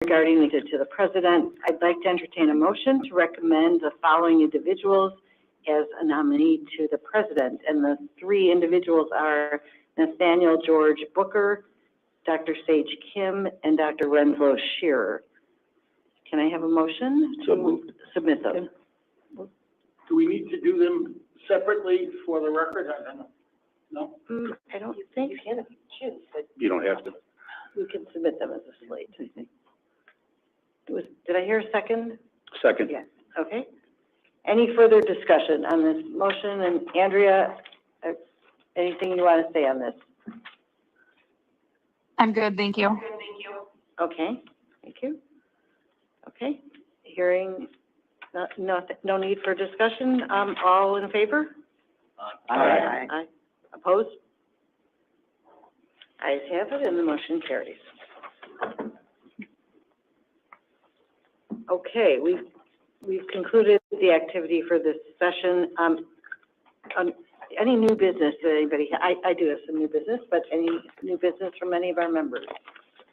regarding the to the president. I'd like to entertain a motion to recommend the following individuals as a nominee to the president. And the three individuals are Nathaniel George Booker, Dr. Sage Kim, and Dr. Renslow Shearer. Can I have a motion to submit those? Do we need to do them separately for the record? I don't know. No? I don't think. You can choose, but You don't have to. we can submit them as a slate, I think. Did I hear a second? Second. Yes. Okay. Any further discussion on this motion? And Andrea, anything you want to say on this? I'm good, thank you. Okay, thank you. Okay, hearing no need for discussion. All in favor? Aye. Aye. Opposed? Ayes have it, and the motion carries. Okay, we've concluded the activity for this session. Any new business that anybody, I do have some new business, but any new business from any of our members?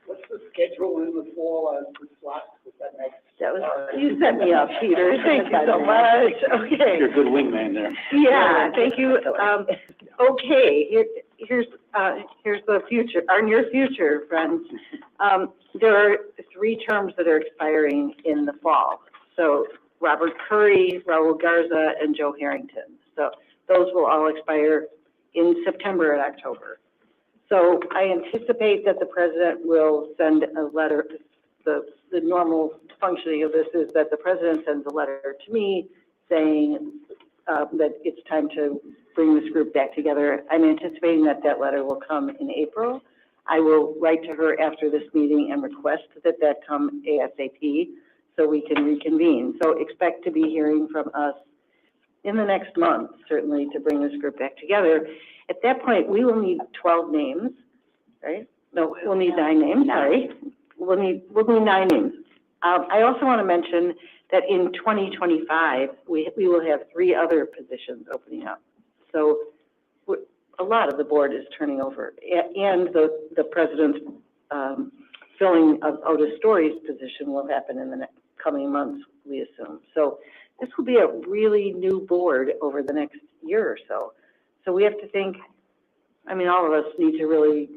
What's the schedule in the fall as the slots? Is that next? That was, you set me up, Peter. Thank you so much. Okay. You're a good wingman there. Yeah, thank you. Okay, here's the future, our near future, friends. There are 3 terms that are expiring in the fall. So Robert Curry, Raul Garza, and Joe Harrington. So those will all expire in September and October. So I anticipate that the president will send a letter. The normal functioning of this is that the president sends a letter to me saying that it's time to bring this group back together. I'm anticipating that that letter will come in April. I will write to her after this meeting and request that that come ASAP so we can reconvene. So expect to be hearing from us in the next month, certainly, to bring this group back together. At that point, we will need 12 names, right? No, we'll need 9 names, sorry. We'll need 9 names. I also want to mention that in 2025, we will have 3 other positions opening up. So a lot of the board is turning over, and the president's filling of Otis Story's position will happen in the next coming months, we assume. So this will be a really new board over the next year or so. So we have to think, I mean, all of us need to really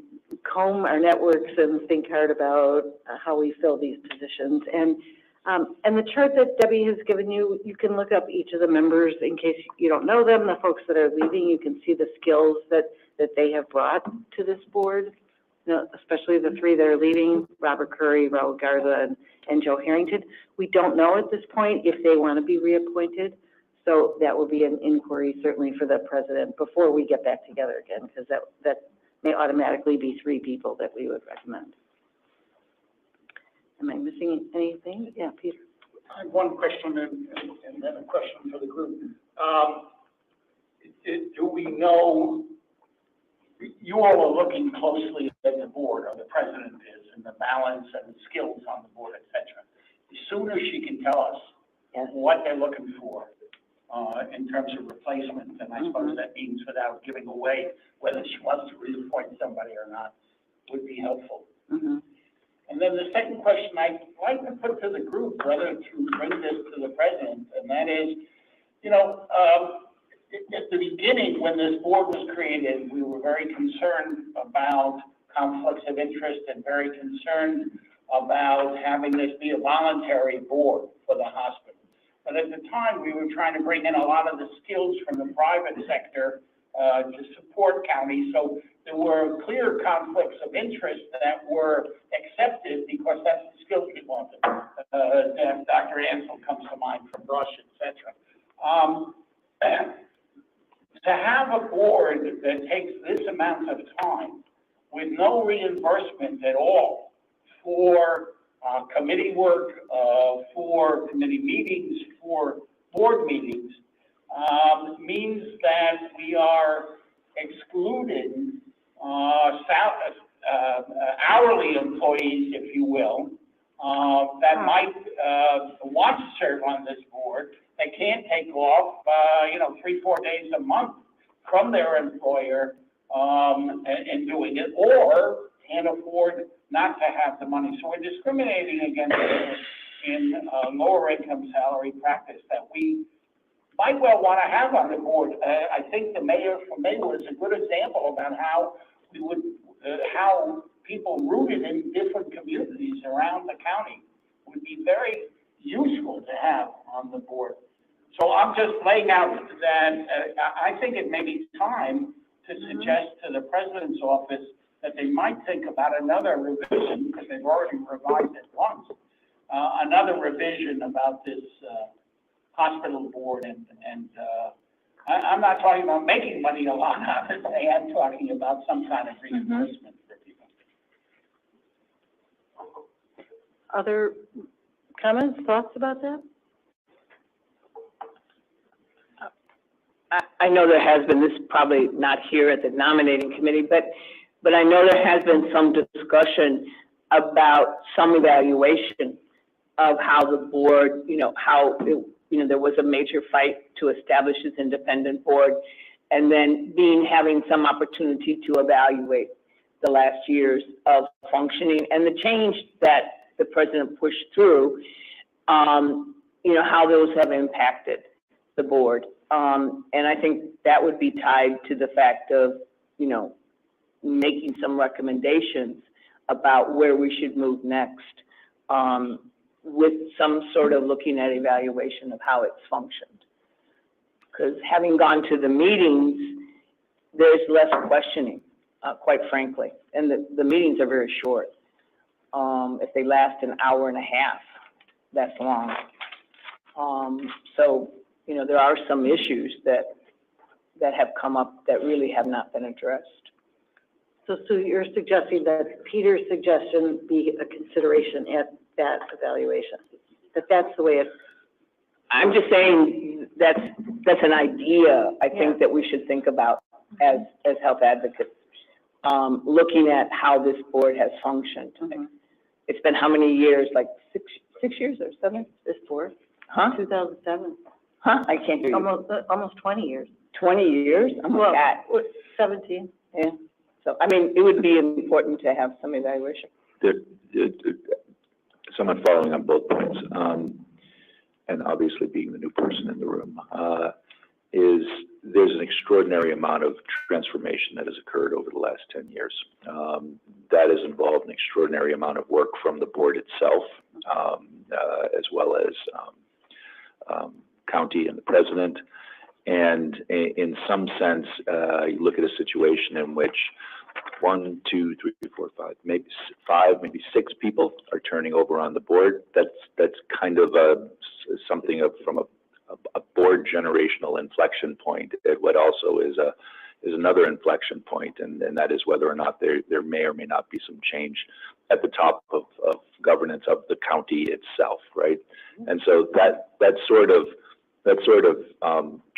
comb our networks and think hard about how we fill these positions. And the chart that Debbie has given you, you can look up each of the members in case you don't know them. The folks that are leaving, you can see the skills that they have brought to this board, you know, especially the 3 that are leaving, Robert Curry, Raul Garza, and Joe Harrington. We don't know at this point if they want to be reappointed. So that will be an inquiry certainly for the president before we get back together again, because that may automatically be 3 people that we would recommend. Am I missing anything? Yeah, Peter. I have one question and then a question for the group. Do we know, you all are looking closely at the board, or the president is, and the balance and the skills on the board, et cetera. The sooner she can tell us what they're looking for in terms of replacement, and I suppose that means without giving away whether she wants to reappoint somebody or not, would be helpful. And then the second question I'd like to put to the group, whether to bring this to the president, and that is, you know, at the beginning when this board was created, we were very concerned about conflicts of interest and very concerned about having this be a voluntary board for the hospital. But at the time, we were trying to bring in a lot of the skills from the private sector to support counties. So there were clear conflicts of interest that were accepted because that's the skills we wanted. Dr. Ansel comes to mind from Rush, et cetera. To have a board that takes this amount of time with no reimbursement at all for committee work, for committee meetings, for board meetings, means that we are excluding hourly employees, if you will, that might want to serve on this board. They can't take off, 3-4 days a month from their employer in doing it, or can't afford not to have the money. So we're discriminating against people in lower income salary practice that we might well want to have on the board. I think the mayor from Maywood is a good example about how we would, how people rooted in different communities around the county would be very useful to have on the board. So I'm just laying out that I think it may be time to suggest to the president's office that they might think about another revision, because they've already revised it once, another revision about this hospital board. And I'm not talking about making money a lot out of it. I am talking about some kind of reimbursement for people. Other comments, thoughts about that? I know there has been, this is probably not here at the nominating committee, but I know there has been some discussion about some evaluation of how the board, how, there was a major fight to establish this independent board, and then having some opportunity to evaluate the last years of functioning and the change that the president pushed through, how those have impacted the board. And I think that would be tied to the fact of, making some recommendations about where we should move next, with some sort of looking at evaluation of how it's functioned. Because having gone to the meetings, there's less questioning, quite frankly. And the meetings are very short. If they last an hour and a half, that's long. So, there are some issues that have come up that really have not been addressed. So Sue, you're suggesting that Peter's suggestion be a consideration at that evaluation, that's the way it's. I'm just saying that's an idea I think that we should think about as health advocates, looking at how this board has functioned. It's been how many years, like six years or 7? This board? Huh? 2007. Huh? I can't hear you. Almost 20 years. 20 years? Oh my God. 17. Yeah. So, it would be important to have some evaluation. Someone following on both points, and obviously being the new person in the room, there's an extraordinary amount of transformation that has occurred over the last 10 years. That has involved an extraordinary amount of work from the board itself, as well as county and the president. And in some sense, you look at a situation in which 1, 2, 3, 4, 5, maybe 6 people are turning over on the board. That's kind of something from a board generational inflection point. What also is another inflection point, and that is whether or not there may or may not be some change at the top of governance of the county itself, right? And so that sort of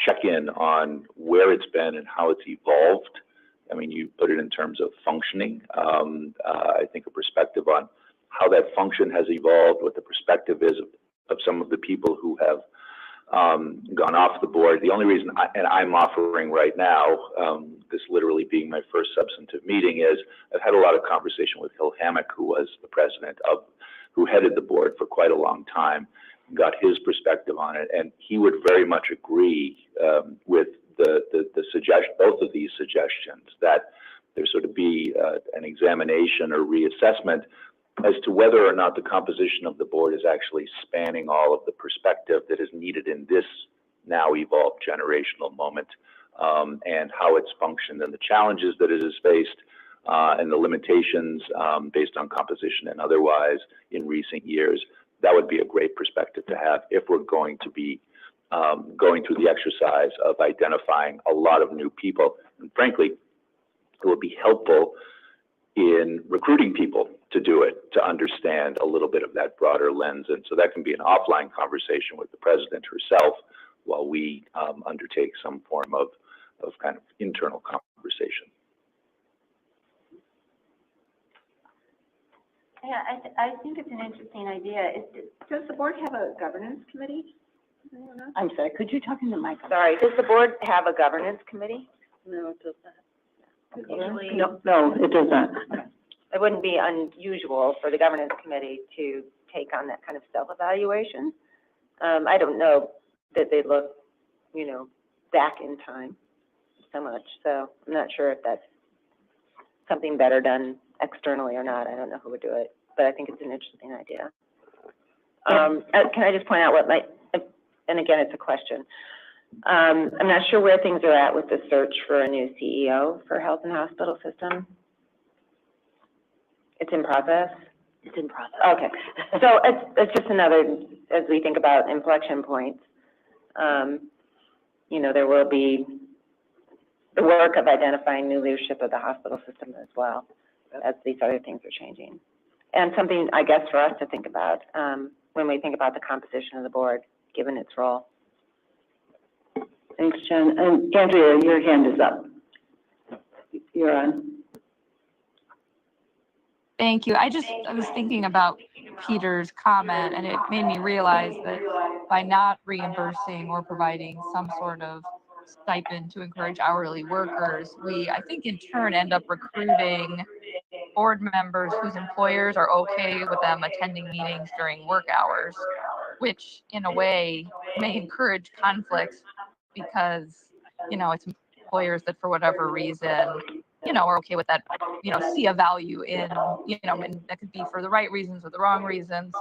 check-in on where it's been and how it's evolved. You put it in terms of functioning. I think a perspective on how that function has evolved, what the perspective is of some of the people who have gone off the board. The only reason I'm offering right now, this literally being my first substantive meeting, is I've had a lot of conversation with Hill Hammock, who was the president who headed the board for quite a long time, got his perspective on it, and he would very much agree with the suggestion, both of these suggestions, that there sort of be an examination or reassessment as to whether or not the composition of the board is actually spanning all of the perspective that is needed in this now evolved generational moment, and how it's functioned and the challenges that it has faced, and the limitations based on composition and otherwise in recent years. That would be a great perspective to have if we're going to be going through the exercise of identifying a lot of new people. And frankly, it would be helpful in recruiting people to do it, to understand a little bit of that broader lens. And so that can be an offline conversation with the president herself while we undertake some form of kind of internal conversation. Yeah, I think it's an interesting idea. Does the board have a governance committee? I'm sorry, could you talk in the mic? Sorry, does the board have a governance committee? No, it does not. Usually, No, it does not. it wouldn't be unusual for the governance committee to take on that kind of self-evaluation. I don't know that they look, you know, back in time so much, so I'm not sure if that's something better done externally or not. I don't know who would do it, but I think it's an interesting idea. Can I just point out what might, and again, it's a question. I'm not sure where things are at with the search for a new CEO for health and hospital system. It's in process? It's in process. Okay, so it's just another, as we think about inflection points, you know, there will be the work of identifying new leadership of the hospital system as well, as these other things are changing. And something, I guess, for us to think about when we think about the composition of the board, given its role. Thanks, Jen. And Andrea, your hand is up. You're on. Thank you. I was thinking about Peter's comment, and it made me realize that by not reimbursing or providing some sort of stipend to encourage hourly workers, we, I think, in turn end up recruiting board members whose employers are okay with them attending meetings during work hours, which in a way may encourage conflicts because, you know, it's employers that for whatever reason, you know, are okay with that, you know, see a value in, you know, and that could be for the right reasons or the wrong reasons.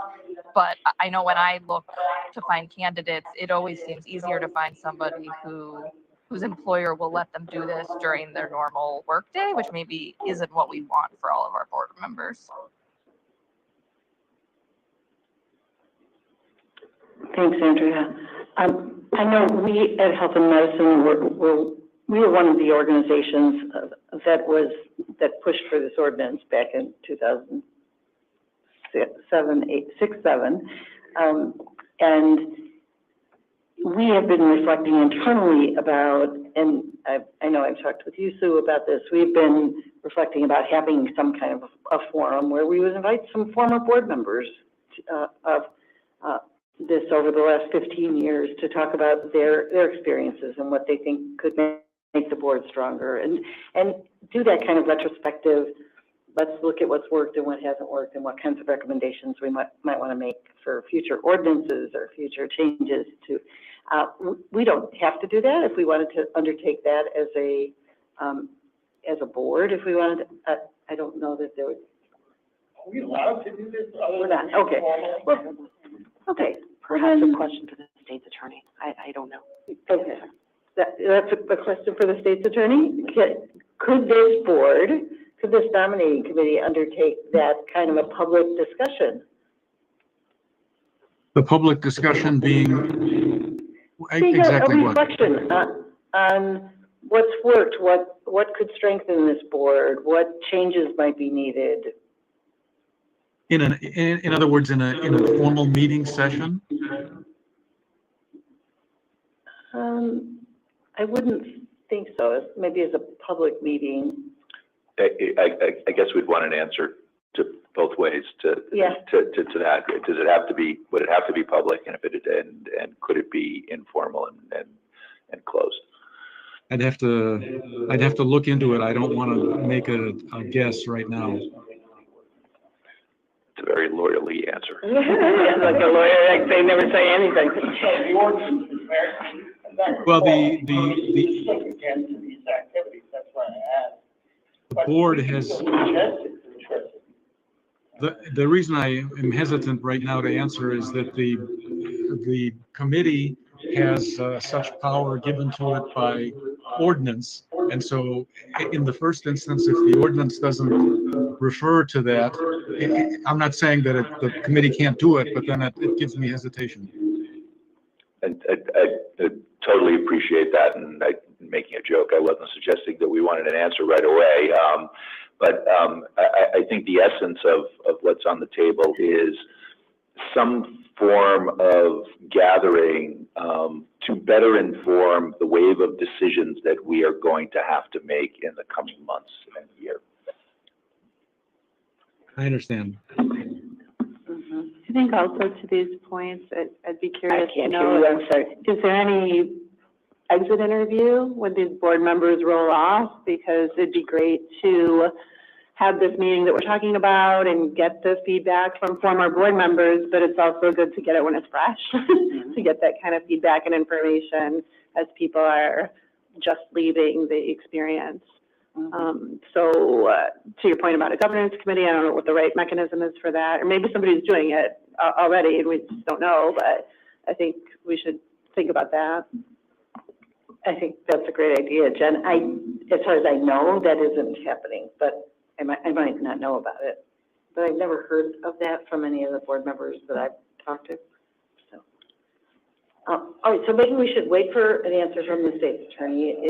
But I know when I look to find candidates, it always seems easier to find somebody whose employer will let them do this during their normal workday, which maybe isn't what we want for all of our board members. Thanks, Andrea. I know we at Health and Medicine we were one of the organizations that pushed for this ordinance back in 2007, and we have been reflecting internally about, and I know I've talked with you, Sue, about this. We've been reflecting about having some kind of a forum where we would invite some former board members of this over the last 15 years to talk about their experiences and what they think could make the board stronger, and do that kind of retrospective. Let's look at what's worked and what hasn't worked, and what kinds of recommendations we might want to make for future ordinances or future changes to. We don't have to do that if we wanted to undertake that as a board. If we wanted to, I don't know that there would. Are we allowed to do this? We're not. Okay. Well, okay. Perhaps a question for the state's attorney. I don't know. Okay. That's a question for the state's attorney. Could this nominating committee undertake that kind of a public discussion? The public discussion being exactly a what? reflection on what's worked, what could strengthen this board, what changes might be needed. In other words, in a formal meeting session? I wouldn't think so. Maybe as a public meeting. I guess we'd want an answer to both ways to that. Would it have to be public, and if it and could it be informal and closed? I'd have to look into it. I don't want to make a guess right now. It's a very lawyerly answer. Like a lawyer, they never say anything. The ordinance is very, Well, against these activities, that's why I asked. the board has, the reason I am hesitant right now to answer is that the committee has such power given to it by ordinance. And so in the first instance, if the ordinance doesn't refer to that, I'm not saying that the committee can't do it, but then it gives me hesitation. And I totally appreciate that, and I'm making a joke. I wasn't suggesting that we wanted an answer right away, but I think the essence of what's on the table is some form of gathering to better inform the wave of decisions that we are going to have to make in the coming months and year. I understand. I think also to these points, I'd be curious to know, I'm sorry. is there any exit interview when these board members roll off? Because it'd be great to have this meeting that we're talking about and get the feedback from former board members, but it's also good to get it when it's fresh, to get that kind of feedback and information as people are just leaving the experience. To your point about a governance committee, I don't know what the right mechanism is for that, or maybe somebody's doing it already and we just don't know, but I think we should think about that. I think that's a great idea, Jen. As far as I know, that isn't happening, but I might not know about it. But I've never heard of that from any of the board members that I've talked to, so. All right, so maybe we should wait for an answer from the state's attorney.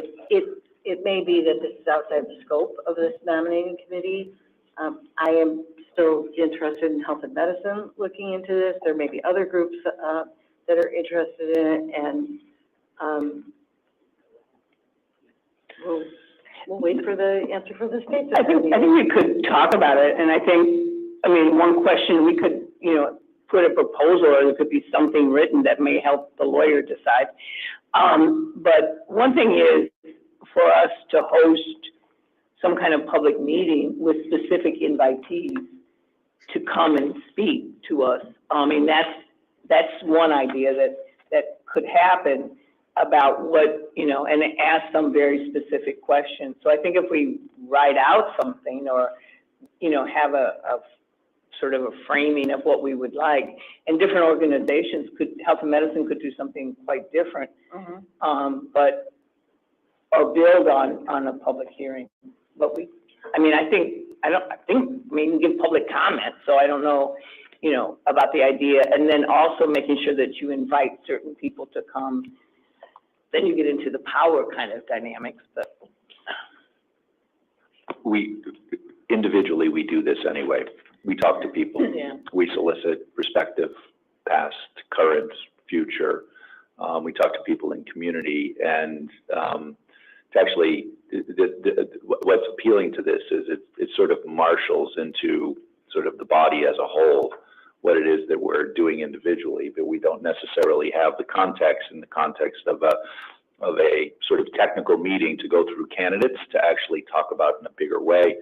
It may be that this is outside the scope of this nominating committee. I am still interested in health and medicine looking into this. There may be other groups that are interested in it, and we'll wait for the answer from the state's attorney. I think we could talk about it, and I mean, one question, we could, put a proposal, or there could be something written that may help the lawyer decide. But one thing is for us to host some kind of public meeting with specific invitees to come and speak to us. I mean, that's one idea that could happen about what, and ask some very specific questions. So I think if we write out something or, have a sort of a framing of what we would like, and different organizations health and medicine could do something quite different, or build on a public hearing. But we can give public comment, so I don't know, about the idea, and then also making sure that you invite certain people to come. Then you get into the power kind of dynamics, but. Individually, we do this anyway. We talk to people. Yeah. We solicit perspective, past, current, future. We talk to people in community, and actually, what's appealing to this is it sort of marshals into sort of the body as a whole, what it is that we're doing individually, but we don't necessarily have the context in the context of a sort of technical meeting to go through candidates to actually talk about in a bigger way.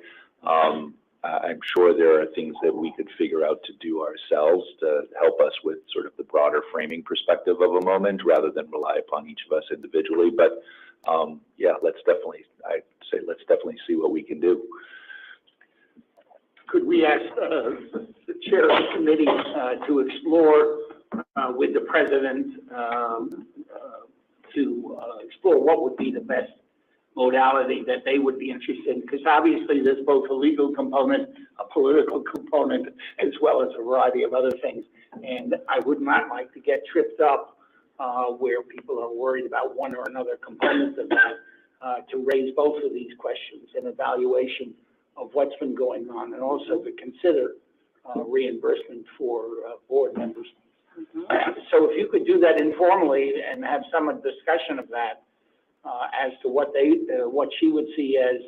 I'm sure there are things that we could figure out to do ourselves to help us with sort of the broader framing perspective of a moment, rather than rely upon each of us individually. But yeah, let's definitely see what we can do. Could we ask the chair of the committee to explore with the president to explore what would be the best modality that they would be interested in? Because obviously there's both a legal component, a political component, as well as a variety of other things. And I would not like to get tripped up where people are worried about one or another component of that, to raise both of these questions in evaluation of what's been going on, and also to consider reimbursement for board members. So if you could do that informally and have some discussion of that as to what she would see as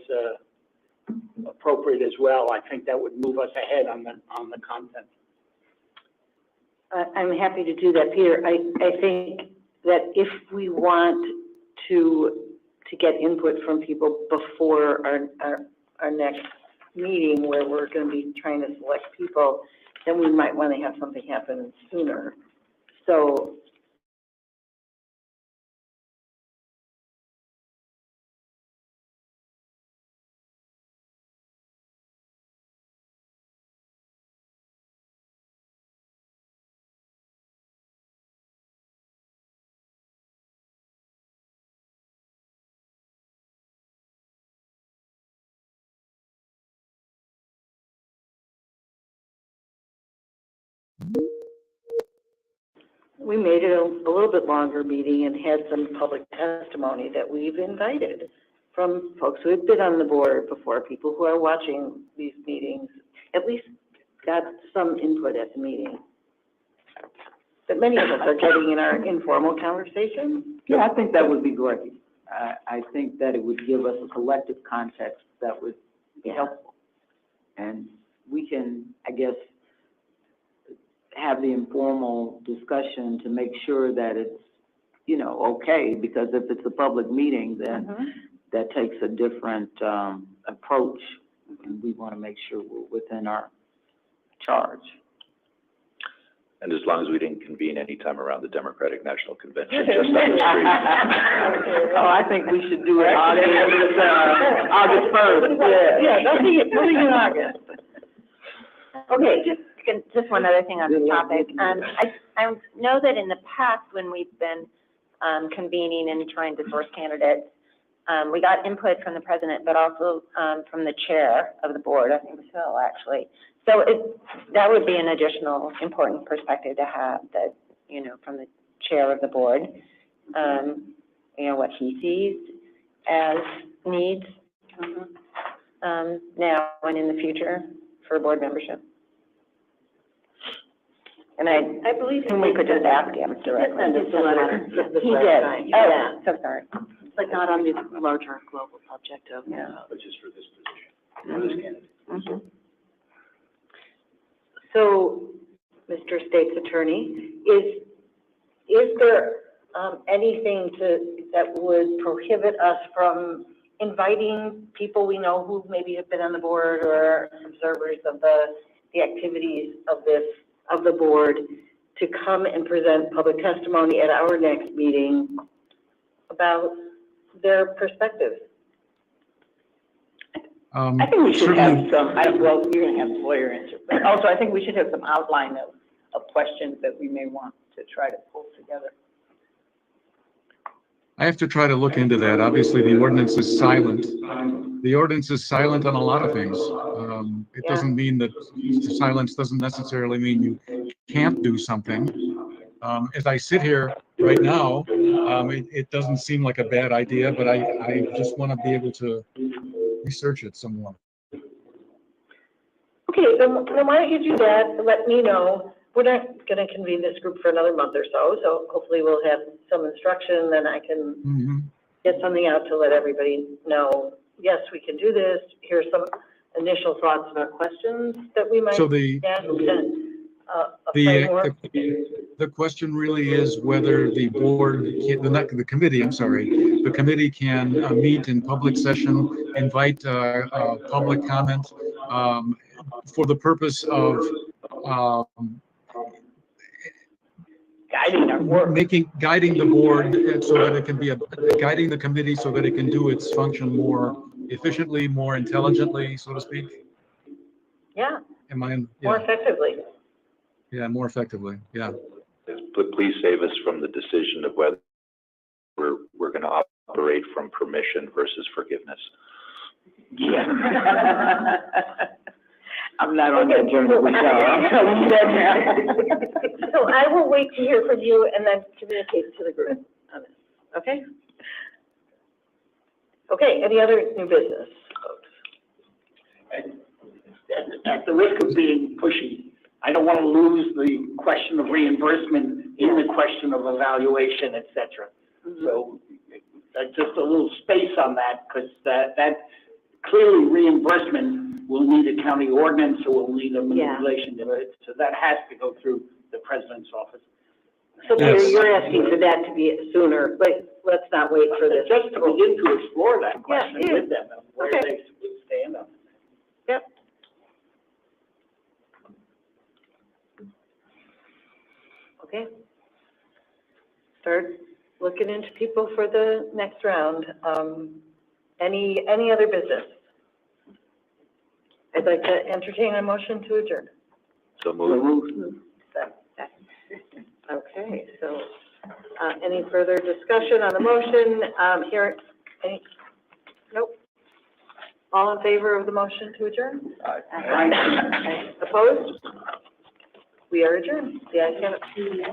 appropriate as well, I think that would move us ahead on the content. I'm happy to do that, Peter. I think that if we want to get input from people before our next meeting, where we're going to be trying to select people, then we might want to have something happen sooner. So we made it a little bit longer meeting and had some public testimony that we've invited from folks who have been on the board before, people who are watching these meetings, at least got some input at the meeting. But many of us are getting in our informal conversation. Yeah, I think that would be great. I think that it would give us a collective context that would be helpful. And we can, I guess, have the informal discussion to make sure that it's, okay, because if it's a public meeting, then that takes a different approach and we want to make sure we're within our charge. And as long as we didn't convene any time around the Democratic National Convention, just on the street. Oh, I think we should do it August 1st, Yeah, nothing in August. Okay, just one other thing on the topic. I know that in the past, when we've been, convening and trying to source candidates, we got input from the president, but also, from the chair of the board, I think Phil, actually. So that would be an additional important perspective to have, that, you know, from the chair of the board, you know, what he sees as needs, now and in the future for board membership. And I believe we could just ask him directly. Send us a letter. He did. Oh, so sorry. But not on the larger global subject of. But just for this position, for this candidate. So, Mr. State's Attorney, is there, anything that would prohibit us from inviting people we know who maybe have been on the board or observers of the activities of the board to come and present public testimony at our next meeting about their perspectives? I think we should have certainly- some, well, you're gonna have the lawyer answer, but also I think we should have some outline of questions that we may want to try to pull together. I have to try to look into that. Obviously, the ordinance is silent. The ordinance is silent on a lot of things. It doesn't mean that silence doesn't necessarily mean you can't do something. As I sit here right now, it doesn't seem like a bad idea, but I just want to be able to research it some more. Okay, then why don't you do that, and let me know. We're not gonna convene this group for another month or so hopefully we'll have some instruction, then I can get something out to let everybody know, yes, we can do this, here's some initial thoughts about questions that we might So ask, and, a the framework. the question really is whether the board, the committee, I'm sorry, the committee can meet in public session, invite public comment for the purpose of Guiding our work. guiding the board so that it can be guiding the committee so that it can do its function more efficiently, more intelligently, so to speak. Yeah, Am I? more Yeah, effectively. yeah, more effectively. Yeah. But please save us from the decision of whether we're going to operate from permission versus forgiveness. Yeah. I'm not on that journey with y'all. I'm telling you that now. So I will wait to hear from you and then communicate to the group on this, okay? Okay, any other new business, folks? At the risk of being pushy, I don't want to lose the question of reimbursement in the question of evaluation, et cetera. So, just a little space on that, because that clearly reimbursement will need a county ordinance, or will need a manipulation of it, so that has to go through the president's office. So Peter, Yes. you're asking for that to be sooner, but let's not wait for this. Just to begin to explore that question Yeah, with them, of where okay. they would stand on it. Yep. Okay. Start looking into people for the next round. Any other business? I'd like to entertain a motion to adjourn. So move. Okay, so, any further discussion on the motion? Nope. All in favor of the motion to adjourn? Aye. Opposed? We are adjourned. The ayes have it.